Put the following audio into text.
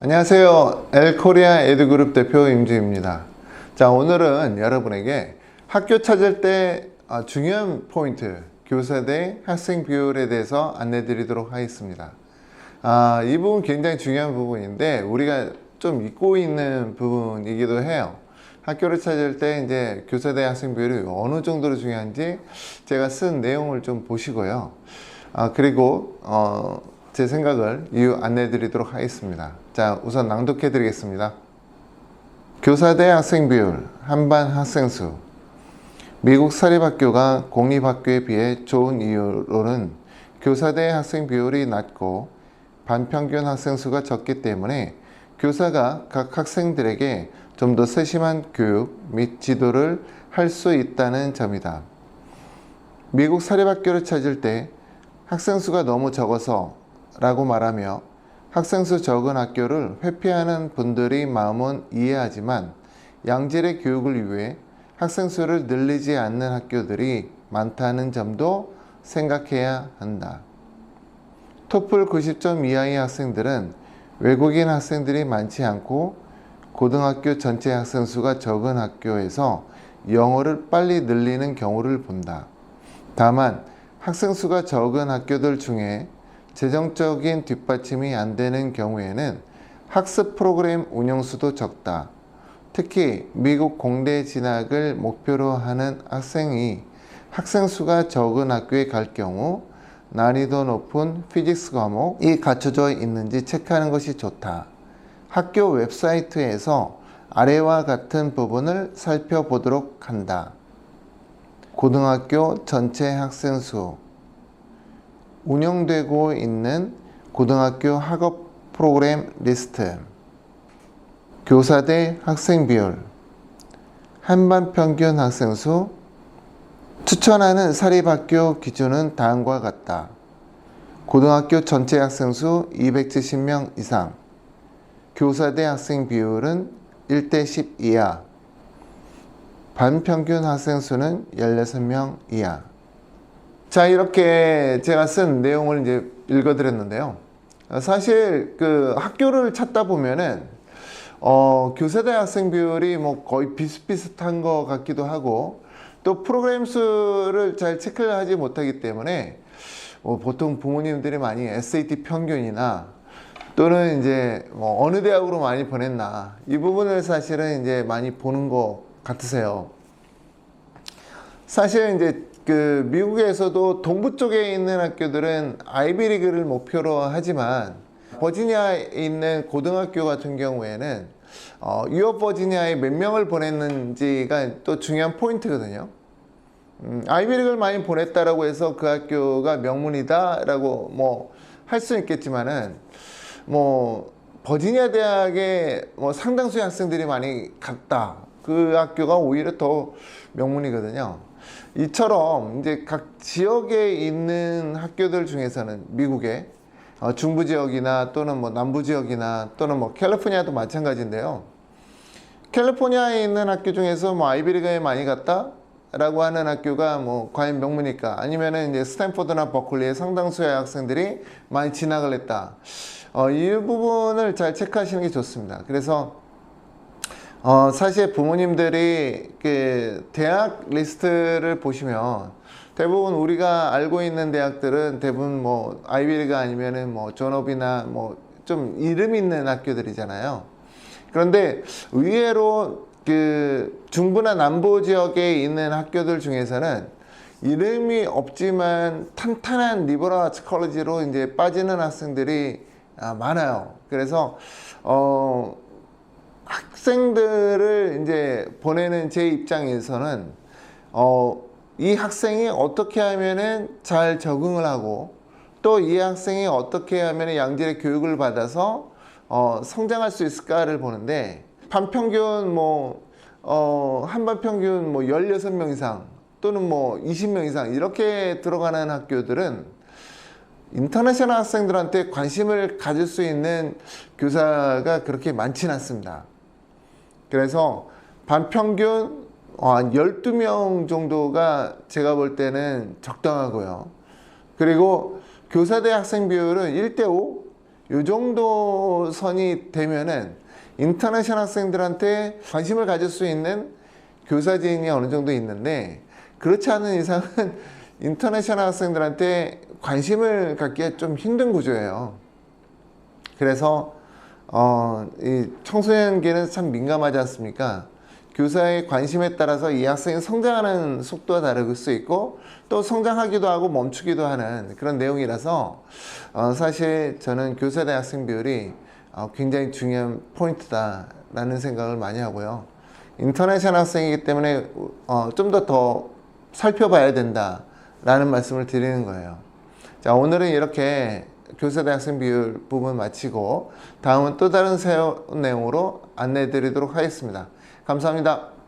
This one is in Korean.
안녕하세요. 엘코리아 에듀그룹 대표 임주입니다. 자, 오늘은 여러분에게 학교 찾을 때 중요한 포인트, 교사 대 학생 비율에 대해서 안내 드리도록 하겠습니다. 이 부분 굉장히 중요한 부분인데 우리가 좀 잊고 있는 부분이기도 해요. 학교를 찾을 때 이제 교사 대 학생 비율이 어느 정도로 중요한지 제가 쓴 내용을 좀 보시고요. 그리고 제 생각을 이유 안내 드리도록 하겠습니다. 자, 우선 낭독해 드리겠습니다. 교사 대 학생 비율, 한반 학생 수. 미국 사립학교가 공립학교에 비해 좋은 이유로는 교사 대 학생 비율이 낮고 반평균 학생 수가 적기 때문에 교사가 각 학생들에게 좀 더 세심한 교육 및 지도를 할 수 있다는 점이다. 미국 사립학교를 찾을 때 학생 수가 너무 적어서 라고 말하며 학생 수 적은 학교를 회피하는 분들의 마음은 이해하지만 양질의 교육을 위해 학생 수를 늘리지 않는 학교들이 많다는 점도 생각해야 한다. 토플 90점 이하의 학생들은 외국인 학생들이 많지 않고 고등학교 전체 학생 수가 적은 학교에서 영어를 빨리 늘리는 경우를 본다. 다만 학생 수가 적은 학교들 중에 재정적인 뒷받침이 안 되는 경우에는 학습 프로그램 운영수도 적다. 특히 미국 공대 진학을 목표로 하는 학생이 학생 수가 적은 학교에 갈 경우 난이도 높은 피직스 과목이 갖춰져 있는지 체크하는 것이 좋다. 학교 웹사이트에서 아래와 같은 부분을 살펴보도록 한다. 고등학교 전체 학생 수, 운영되고 있는 고등학교 학업 프로그램 리스트, 교사 대 학생 비율, 한반 평균 학생 수, 추천하는 사립학교 기준은 다음과 같다. 고등학교 전체 학생 수 270명 이상, 교사 대 학생 비율은 1대 10 이하, 반평균 학생 수는 16명 이하. 자, 이렇게 제가 쓴 내용을 이제 읽어드렸는데요. 사실 그 학교를 찾다 보면은 교사 대 학생 비율이 뭐 거의 비슷비슷한 것 같기도 하고 또 프로그램 수를 잘 체크를 하지 못하기 때문에 보통 부모님들이 많이 SAT 평균이나 또는 이제 어느 대학으로 많이 보냈나 이 부분을 사실은 이제 많이 보는 것 같으세요. 사실 이제 그 미국에서도 동부 쪽에 있는 학교들은 아이비리그를 목표로 하지만 버지니아에 있는 고등학교 같은 경우에는 유업 버지니아에 몇 명을 보냈는지가 또 중요한 포인트거든요. 아이비리그를 많이 보냈다라고 해서 그 학교가 명문이다라고 뭐 할 수 있겠지만은 뭐 버지니아 대학에 상당수의 학생들이 많이 갔다. 그 학교가 오히려 더 명문이거든요. 이처럼 이제 각 지역에 있는 학교들 중에서는 미국의 중부 지역이나 또는 뭐 남부 지역이나 또는 뭐 캘리포니아도 마찬가지인데요. 캘리포니아에 있는 학교 중에서 뭐 아이비리그에 많이 갔다 라고 하는 학교가 뭐 과연 명문일까? 아니면은 이제 스탠포드나 버클리에 상당수의 학생들이 많이 진학을 했다. 이 부분을 잘 체크하시는 게 좋습니다. 그래서 사실 부모님들이 그 대학 리스트를 보시면 대부분 우리가 알고 있는 대학들은 대부분 뭐 아이비리그 아니면은 뭐 존업이나 뭐 좀 이름 있는 학교들이잖아요. 그런데 의외로 그 중부나 남부 지역에 있는 학교들 중에서는 이름이 없지만 탄탄한 리버럴 아츠 컬리지로 이제 빠지는 학생들이 많아요. 그래서 학생들을 이제 보내는 제 입장에서는 이 학생이 어떻게 하면은 잘 적응을 하고 또 이 학생이 어떻게 하면은 양질의 교육을 받아서 성장할 수 있을까를 보는데 반평균 한반평균 16명 이상 또는 20명 이상 이렇게 들어가는 학교들은 인터내셔널 학생들한테 관심을 가질 수 있는 교사가 그렇게 많지는 않습니다. 그래서 반평균 한 12명 정도가 제가 볼 때는 적당하고요. 그리고 교사 대 학생 비율은 1대5, 요 정도 선이 되면은 인터내셔널 학생들한테 관심을 가질 수 있는 교사진이 어느 정도 있는데, 그렇지 않은 이상은 인터내셔널 학생들한테 관심을 갖기가 좀 힘든 구조예요. 그래서 이 청소년기는 참 민감하지 않습니까? 교사의 관심에 따라서 이 학생이 성장하는 속도가 다를 수 있고, 또 성장하기도 하고 멈추기도 하는 그런 내용이라서 사실 저는 교사대 학생 비율이 굉장히 중요한 포인트다라는 생각을 많이 하고요. 인터내셔널 학생이기 때문에 좀 더 살펴봐야 된다라는 말씀을 드리는 거예요. 자, 오늘은 이렇게 교사대 학생 비율 부분 마치고, 다음은 또 다른 새로운 내용으로 안내해 드리도록 하겠습니다. 감사합니다.